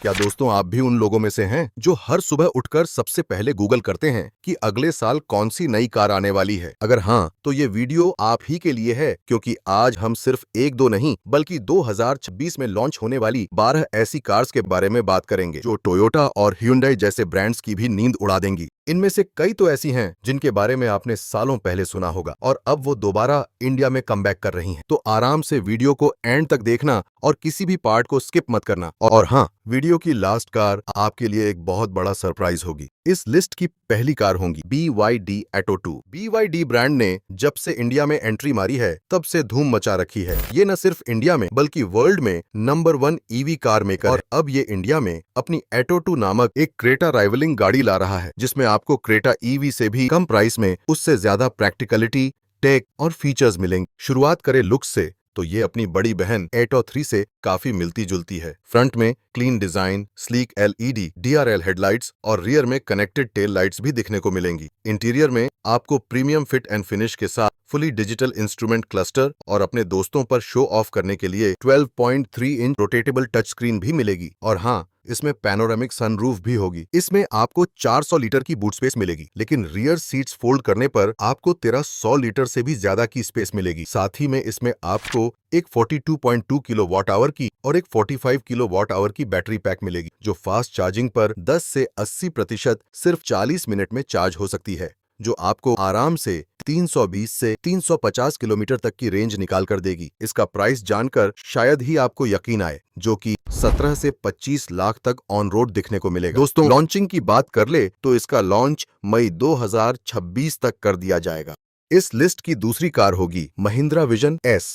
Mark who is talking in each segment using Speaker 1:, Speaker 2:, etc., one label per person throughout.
Speaker 1: क्या दोस्तों आप भी उन लोगों में से हैं जो हर सुबह उठकर सबसे पहले गूगल करते हैं कि अगले साल कौन सी नई कार आने वाली है? अगर हाँ, तो ये वीडियो आप ही के लिए है, क्योंकि आज हम सिर्फ एक दो नहीं बल्कि 2026 में लॉन्च होने वाली 12 ऐसी कार्स के बारे में बात करेंगे जो टोयोटा और hyundai जैसे ब्रांड्स की भी नींद उड़ा देंगी। इनमें से कई तो ऐसी हैं जिनके बारे में आपने सालों पहले सुना होगा और अब वो दोबारा इंडिया में कमबैक कर रही हैं। तो आराम से वीडियो को एंड तक देखना और किसी भी पार्ट को स्किप मत करना। और हाँ, वीडियो की लास्ट कार आपके लिए एक बहुत बड़ा सरप्राइज होगी। इस लिस्ट की पहली कार होगी BYD Atto 2। BYD ब्रांड ने जब से इंडिया में एंट्री मारी है तब से धूम मचा रखी है। ये न सिर्फ इंडिया में बल्कि वर्ल्ड में नंबर 1 ईवी कार मेकर और अब ये इंडिया में अपनी Atto 2 नामक एक क्रेटा राइवलिंग गाड़ी ला रहा है, जिसमें आपको क्रेटा ईवी से भी कम प्राइस में उससे ज्यादा प्रैक्टिकलिटी, टेक और फीचर्स मिलेंगे। शुरुआत करें लुक्स से तो ये अपनी बड़ी बहन Atto 3 से काफी मिलती जुलती है। फ्रंट में clean design, sleek LED DRL headlights और रियर में कनेक्टेड टेल लाइट्स भी दिखने को मिलेंगी। इंटीरियर में आपको प्रीमियम फिट एंड फिनिश के साथ फुली डिजिटल इंस्ट्रूमेंट क्लस्टर और अपने दोस्तों पर शो ऑफ करने के लिए 12.3 इंच रोटेटेबल टच स्क्रीन भी मिलेगी। और हाँ, इसमें पैनोरामिक सनरूफ भी होगी। इसमें आपको 400 लीटर की बूट स्पेस मिलेगी, लेकिन रियर सीट्स फोल्ड करने पर आपको 1300 लीटर से भी ज्यादा की स्पेस मिलेगी। साथ ही में इसमें आपको एक 42.2 किलोवाट आवर की और एक 45 किलोवाट आवर की बैटरी पैक मिलेगी, जो फास्ट चार्जिंग पर 10 से 80% सिर्फ 40 मिनट में चार्ज हो सकती है, जो आपको आराम से 320 से 350 किलोमीटर तक की रेंज निकाल कर देगी। इसका प्राइस जानकर शायद ही आपको यकीन आए, जो कि 17 से 25 लाख तक ऑन रोड दिखने को मिलेगा। दोस्तों, लॉन्चिंग की बात कर ले तो इसका लॉन्च मई 2026 तक कर दिया जाएगा। इस लिस्ट की दूसरी कार होगी महिंद्रा विजन S।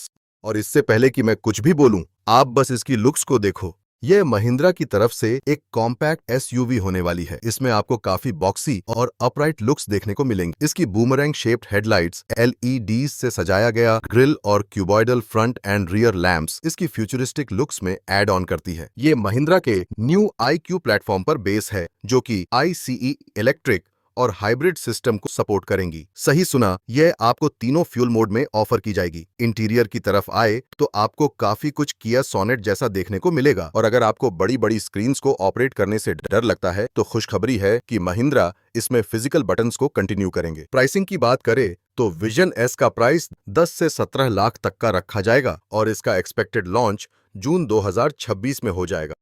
Speaker 1: और इससे पहले कि मैं कुछ भी बोलूं, आप बस इसकी लुक्स को देखो। यह महिंद्रा की तरफ से एक कॉम्पैक्ट SUV होने वाली है। इसमें आपको काफी बॉक्सी और अपराइट लुक्स देखने को मिलेंगे। इसकी बूमरैंग शेप्ड हेडलाइट्स, LEDs से सजाया गया ग्रिल और cuboidal front end rear lamps इसकी फ्यूचरिस्टिक लुक्स में एड ऑन करती है। ये महिंद्रा के न्यू iQ प्लेटफॉर्म पर बेस है, जो कि ICE इलेक्ट्रिक और हाइब्रिड सिस्टम को सपोर्ट करेंगी। सही सुना, यह आपको तीनों फ्यूल मोड में ऑफर की जाएगी। इंटीरियर की तरफ आए तो आपको काफी कुछ किया सोनेट जैसा देखने को मिलेगा, और अगर आपको बड़ी बड़ी स्क्रीन्स को ऑपरेट करने से डर लगता है तो खुशखबरी है कि महिंद्रा इसमें फिजिकल बटन्स को कंटिन्यू करेंगे। प्राइसिंग की बात करें तो विजन S का प्राइस 10 से 17 लाख तक का रखा जाएगा और इसका एक्सपेक्टेड लॉन्च जून 2026 में हो जाएगा।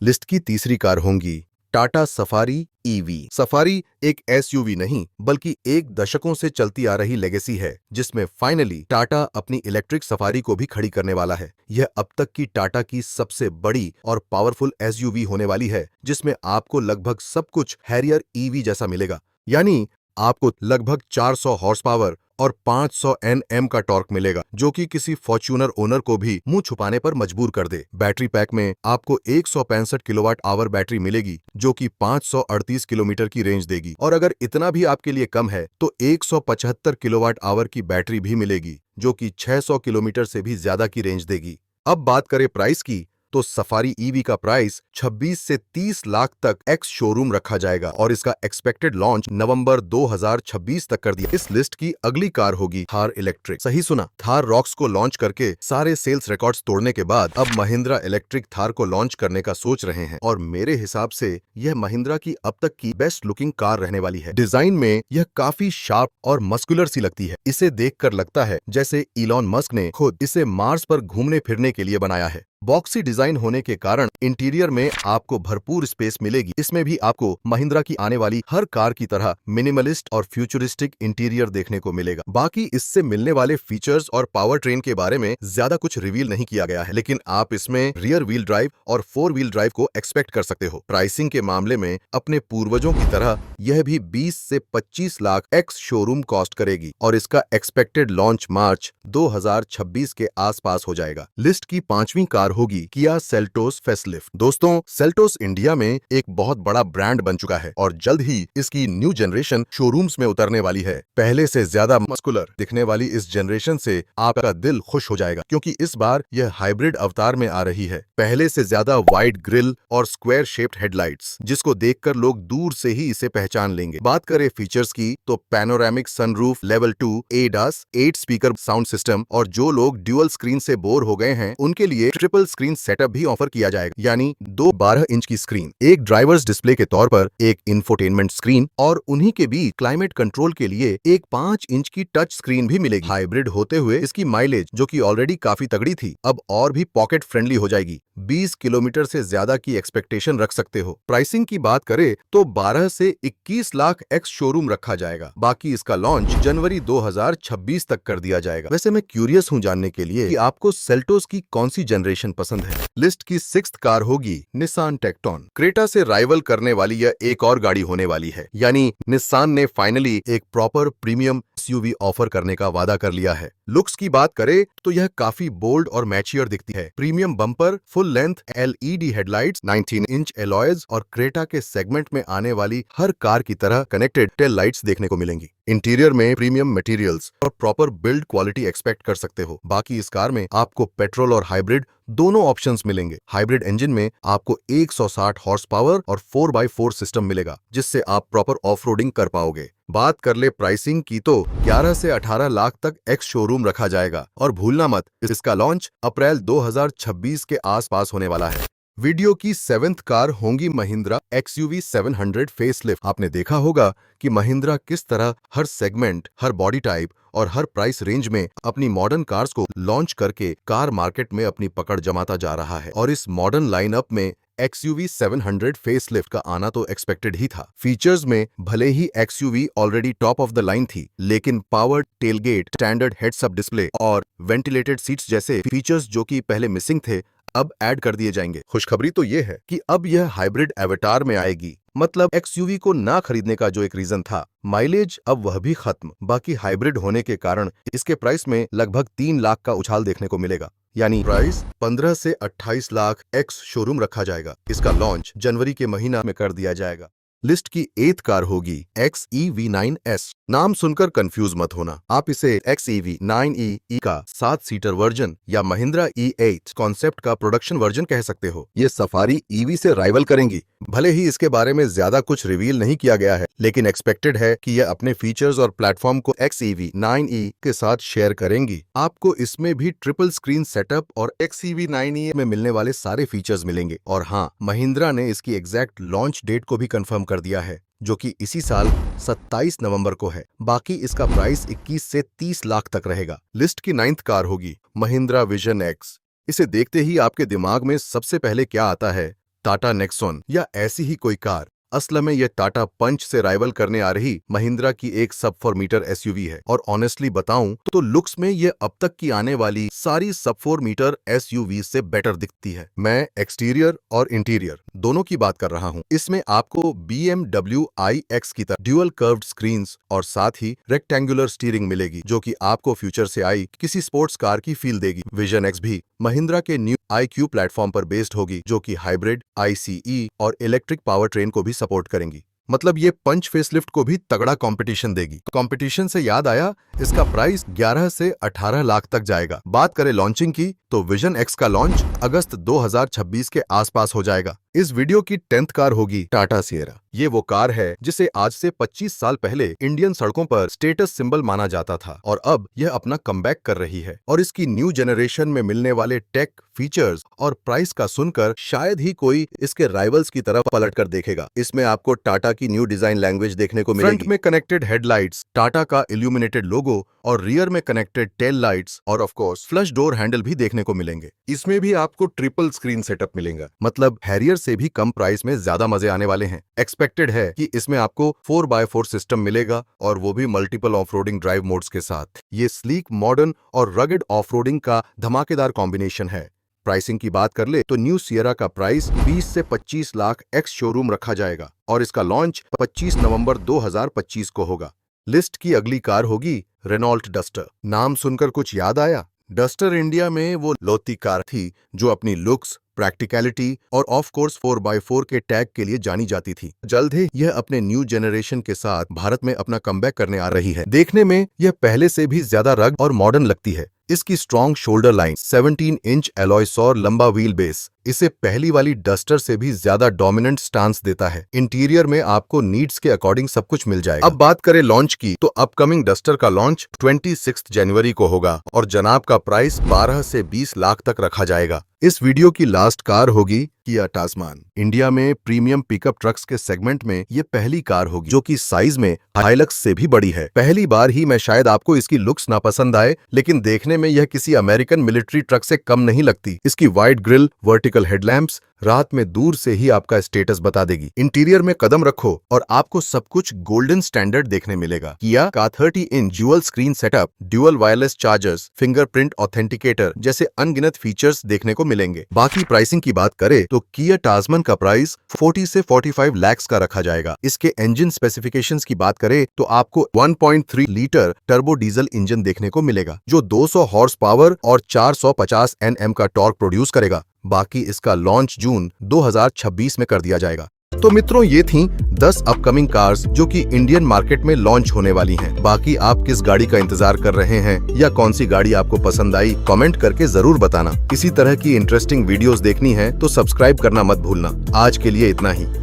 Speaker 1: लिस्ट की तीसरी कार होंगी टाटा सफारी EV। सफारी एक SUV नहीं बल्कि एक दशकों से चलती आ रही लेगेसी है, जिसमें फाइनली टाटा अपनी इलेक्ट्रिक सफारी को भी खड़ी करने वाला है। यह अब तक की टाटा की सबसे बड़ी और पावरफुल SUV होने वाली है, जिसमें आपको लगभग सब कुछ हैरियर EV जैसा मिलेगा। यानी आपको लगभग 400 हॉर्स पावर और 500 Nm का टॉर्क मिलेगा, जो कि किसी फॉर्च्यूनर ओनर को भी मुंह छुपाने पर मजबूर कर दे। बैटरी पैक में आपको 165 किलोवाट आवर बैटरी मिलेगी, जो कि 538 किलोमीटर की रेंज देगी। और अगर इतना भी आपके लिए कम है तो 175 किलोवाट आवर की बैटरी भी मिलेगी, जो कि 600 किलोमीटर से भी ज्यादा की रेंज देगी। अब बात करें प्राइस की तो सफारी EV का प्राइस 26 से 30 लाख तक एक्स शोरूम रखा जाएगा और इसका एक्सपेक्टेड लॉन्च नवंबर 2026 तक कर दिया। इस लिस्ट की अगली कार होगी थार इलेक्ट्रिक। सही सुना, थार रॉक्स को लॉन्च करके सारे सेल्स रिकॉर्ड्स तोड़ने के बाद अब महिंद्रा इलेक्ट्रिक थार को लॉन्च करने का सोच रहे हैं, और मेरे हिसाब से यह महिंद्रा की अब तक की बेस्ट लुकिंग कार रहने वाली है। डिजाइन में यह काफी शार्प और मस्कुलर सी लगती है। इसे देखकर लगता है जैसे इलॉन मस्क ने खुद इसे मार्स पर घूमने फिरने के लिए बनाया है। बॉक्सी डिजाइन होने के कारण इंटीरियर में आपको भरपूर स्पेस मिलेगी। इसमें भी आपको महिंद्रा की आने वाली हर कार की तरह मिनिमलिस्ट और फ्यूचरिस्टिक इंटीरियर देखने को मिलेगा। बाकी इससे मिलने वाले फीचर्स और पावर ट्रेन के बारे में ज्यादा कुछ रिवील नहीं किया गया है, लेकिन आप इसमें रियर व्हील ड्राइव और 4 व्हील ड्राइव को एक्सपेक्ट कर सकते हो। प्राइसिंग के मामले में अपने पूर्वजों की तरह यह भी 20 से 25 लाख एक्स शोरूम कॉस्ट करेगी और इसका एक्सपेक्टेड लॉन्च मार्च 2026 के आसपास हो जाएगा। लिस्ट की पांचवी कार होगी किया सेल्टोस फेसलिफ्ट। दोस्तों, सेल्टोस इंडिया में एक बहुत बड़ा ब्रांड बन चुका है और जल्द ही इसकी न्यू जनरेशन शोरूम्स में उतरने वाली है। पहले से ज्यादा मस्कुलर दिखने वाली इस जनरेशन से आपका दिल खुश हो जाएगा, क्योंकि इस बार यह हाइब्रिड अवतार में आ रही है। पहले से ज्यादा वाइड ग्रिल और स्क्वायर शेप्ड हेडलाइट्स, जिसको देखकर लोग दूर से ही इसे पहचान लेंगे। बात करें फीचर्स की तो panoramic sunroof, level 2 ADAS, 8 speaker sound system, और जो लोग ड्यूअल स्क्रीन से बोर हो गए हैं उनके लिए ट्रिपल ट्रिपल स्क्रीन सेटअप भी ऑफर किया जाएगा, यानी दो 12 इंच की स्क्रीन, एक ड्राइवर्स डिस्प्ले के तौर पर, एक इंफोटेनमेंट स्क्रीन और उन्हीं के बीच क्लाइमेट कंट्रोल के लिए एक 5 इंच की टच स्क्रीन भी मिलेगी। हाइब्रिड होते हुए इसकी माइलेज, जो कि ऑलरेडी काफी तगड़ी थी, अब और भी पॉकेट फ्रेंडली हो जाएगी। 20 किलोमीटर से ज्यादा की एक्सपेक्टेशन रख सकते हो। प्राइसिंग की बात करें तो 12 से 21 लाख एक्स शोरूम रखा जाएगा। बाकी इसका लॉन्च जनवरी 2026 तक कर दिया जाएगा। वैसे मैं क्यूरियस हूं जानने के लिए कि आपको सेल्टोस की कौन सी जनरेशन पसंद है। लिस्ट की 6th कार होगी निसान टेक्टोन। क्रेटा से राइवल करने वाली यह एक और गाड़ी होने वाली है, यानी निसान ने फाइनली एक प्रॉपर प्रीमियम एसयूवी ऑफर करने का वादा कर लिया है। लुक्स की बात करें तो यह काफी बोल्ड और मैच्योर दिखती है। Premium bumper, full length LED headlights, 19 inch alloys और क्रेटा के सेगमेंट में आने वाली हर कार की तरह कनेक्टेड टेल लाइट्स देखने को मिलेंगी। इंटीरियर में प्रीमियम मटेरियल्स और प्रॉपर बिल्ड क्वालिटी एक्सपेक्ट कर सकते हो। बाकी इस कार में आपको पेट्रोल और हाइब्रिड दोनों ऑप्शंस मिलेंगे। हाइब्रिड इंजन में आपको 160 हॉर्स पावर और 4x4 सिस्टम मिलेगा, जिससे आप प्रॉपर ऑफ-रोडिंग कर पाओगे। बात कर ले प्राइसिंग की तो 11 से 18 लाख तक एक्स शोरूम रखा जाएगा। और भूलना मत, इसका लॉन्च अप्रैल 2026 के आसपास होने वाला है। वीडियो की 7th कार होंगी महिंद्रा XUV 700 फेसलिफ्ट। आपने देखा होगा कि महिंद्रा किस तरह हर सेगमेंट, हर बॉडी टाइप और हर प्राइस रेंज में अपनी मॉडर्न कार्स को लॉन्च करके कार मार्केट में अपनी पकड़ जमाता जा रहा है। और इस मॉडर्न लाइनअप में XUV 700 फेसलिफ्ट का आना तो एक्सपेक्टेड ही था। फीचर्स में भले ही XUV already top of the line थी, लेकिन powered tailgate, standard heads up display और वेंटिलेटेड सीट्स जैसे फीचर्स जो कि पहले मिसिंग थे, अब ऐड कर दिए जाएंगे। खुशखबरी तो ये है कि अब यह हाइब्रिड एवेटार में आएगी। मतलब XUV को ना खरीदने का जो एक रीजन था, माइलेज, अब वह भी खत्म। बाकी हाइब्रिड होने के कारण इसके प्राइस में लगभग 3 लाख का उछाल देखने को मिलेगा, यानी प्राइस 15 से 28 लाख एक्स शोरूम रखा जाएगा। इसका लॉन्च जनवरी के महीना में कर दिया जाएगा। लिस्ट की 8th कार होगी XEV9S। नाम सुनकर कंफ्यूज मत होना, आप इसे XEV9e का 7 सीटर वर्जन या महिंद्रा E8 कॉन्सेप्ट का प्रोडक्शन वर्जन कह सकते हो। ये सफारी EV से राइवल करेंगी। भले ही इसके बारे में ज्यादा कुछ रिवील नहीं किया गया है, लेकिन एक्सपेक्टेड है कि यह अपने फीचर्स और प्लेटफॉर्म को XEV9e के साथ शेयर करेंगी। आपको इसमें भी ट्रिपल स्क्रीन सेटअप और XEV9e में मिलने वाले सारे फीचर्स मिलेंगे। और हाँ, महिंद्रा ने इसकी एग्जैक्ट लॉन्च डेट को भी कंफर्म कर दिया है, जो कि इसी साल 27 नवंबर को है। बाकी इसका प्राइस 21 से 30 लाख तक रहेगा। लिस्ट की 9th कार होगी महिंद्रा विजन X। इसे देखते ही आपके दिमाग में सबसे पहले क्या आता है? टाटा नेक्सॉन या ऐसी ही कोई कार। असल में यह टाटा पंच से राइवल करने आ रही महिंद्रा की एक सब 4 मीटर एसयूवी है। और ऑनेस्टली बताऊं तो लुक्स में यह अब तक की आने वाली सारी सब 4 मीटर एसयूवी से बेटर दिखती है। मैं एक्सटीरियर और इंटीरियर दोनों की बात कर रहा हूं। इसमें आपको BMW iX की तरह ड्यूअल कर्व्ड स्क्रीन्स और साथ ही रेक्टेंगुलर स्टीयरिंग मिलेगी, जो कि आपको फ्यूचर से आई किसी स्पोर्ट्स कार की फील देगी। विजन X भी महिंद्रा के न्यू iQ प्लेटफॉर्म पर बेस्ड होगी, जो कि हाइब्रिड, ICE और इलेक्ट्रिक पावर ट्रेन को भी सपोर्ट करेंगी। मतलब ये पंच फेसलिफ्ट को भी तगड़ा कंपटीशन देगी। कंपटीशन से याद आया, इसका प्राइस 11 से 18 लाख तक जाएगा। बात करें लॉन्चिंग की तो विजन X का लॉन्च अगस्त 2026 के आसपास हो जाएगा। इस वीडियो की 10th कार होगी टाटा सिएरा। ये वो कार है जिसे आज से 25 साल पहले इंडियन सड़कों पर स्टेटस सिंबल माना जाता था, और अब यह अपना कमबैक कर रही है। और इसकी न्यू जनरेशन में मिलने वाले टेक, फीचर्स और प्राइस का सुनकर शायद ही कोई इसके राइवल्स की तरफ पलट कर देखेगा। इसमें आपको टाटा की न्यू डिजाइन लैंग्वेज देखने को मिलेगी। फ्रंट में कनेक्टेड हेडलाइट्स, टाटा का इल्यूमिनेटेड लोगो और रियर में कनेक्टेड टेल लाइट्स और of course flush door handle भी देखने को मिलेंगे। इसमें भी आपको ट्रिपल स्क्रीन सेटअप मिलेगा। मतलब हैरियर से भी कम प्राइस में ज्यादा मजे आने वाले हैं। एक्सपेक्टेड है कि इसमें आपको 4x4 सिस्टम मिलेगा, और वो भी मल्टीपल ऑफ-रोडिंग ड्राइव मोड्स के साथ। ये स्लीक, मॉडर्न और रगड ऑफ-रोडिंग का धमाकेदार कॉम्बिनेशन है। प्राइसिंग की बात कर ले तो न्यू सिएरा का प्राइस 20 से 25 लाख एक्स शोरूम रखा जाएगा, और इसका लॉन्च 25 नवंबर 2025 को होगा। लिस्ट की अगली कार होगी रेनॉल्ट डस्टर। नाम सुनकर कुछ याद आया? डस्टर इंडिया में वो लौती कार थी जो अपनी लुक्स, प्रैक्टिकलिटी और ऑफ कोर्स 4x4 के टैग के लिए जानी जाती थी। जल्द ही यह अपने न्यू जनरेशन के साथ भारत में अपना कमबैक करने आ रही है। देखने में यह पहले से भी ज्यादा रग और मॉडर्न लगती है। इसकी strong shoulder line, 17 inch alloy सौर लंबा व्हील बेस इसे पहली वाली डस्टर से भी ज्यादा डोमिनेंट स्टांस देता है। इंटीरियर में आपको नीड्स के अकॉर्डिंग सब कुछ मिल जाएगा। अब बात करें लॉन्च की तो अपकमिंग डस्टर का लॉन्च 26 जनवरी को होगा, और जनाब का प्राइस 12 से 20 लाख तक रखा जाएगा। इस वीडियो की लास्ट कार होगी किया टास्मान। इंडिया में प्रीमियम पिकअप ट्रक्स के सेगमेंट में ये पहली कार होगी जो कि साइज में हाइलक्स से भी बड़ी है। पहली बार ही मैं शायद आपको इसकी लुक्स ना पसंद आए, लेकिन देखने में यह किसी अमेरिकन मिलिट्री ट्रक से कम नहीं लगती। इसकी वाइड ग्रिल, वर्टिकल हेडलैम्प्स रात में दूर से ही आपका स्टेटस बता देगी। इंटीरियर में कदम रखो और आपको सब कुछ गोल्डन स्टैंडर्ड देखने मिलेगा। किया का 30 inch dual screen setup, dual wireless chargers, fingerprint authenticator जैसे अनगिनत फीचर्स देखने को मिलेंगे। बाकी प्राइसिंग की बात करें तो किया टास्मान का प्राइस 40 से 45 लाख का रखा जाएगा। इसके इंजन स्पेसिफिकेशंस की बात करें तो आपको 1.3 लीटर टर्बो डीजल इंजन देखने को मिलेगा जो 200 हॉर्स पावर और 450 Nm का टॉर्क प्रोड्यूस करेगा। बाकी इसका लॉन्च जून 2026 में कर दिया जाएगा। तो मित्रों, ये थीं 10 अपकमिंग कार्स जो कि इंडियन मार्केट में लॉन्च होने वाली हैं। बाकी आप किस गाड़ी का इंतजार कर रहे हैं या कौन सी गाड़ी आपको पसंद आई, कमेंट करके जरूर बताना। इसी तरह की इंटरेस्टिंग वीडियोस देखनी है तो सब्सक्राइब करना मत भूलना। आज के लिए इतना ही।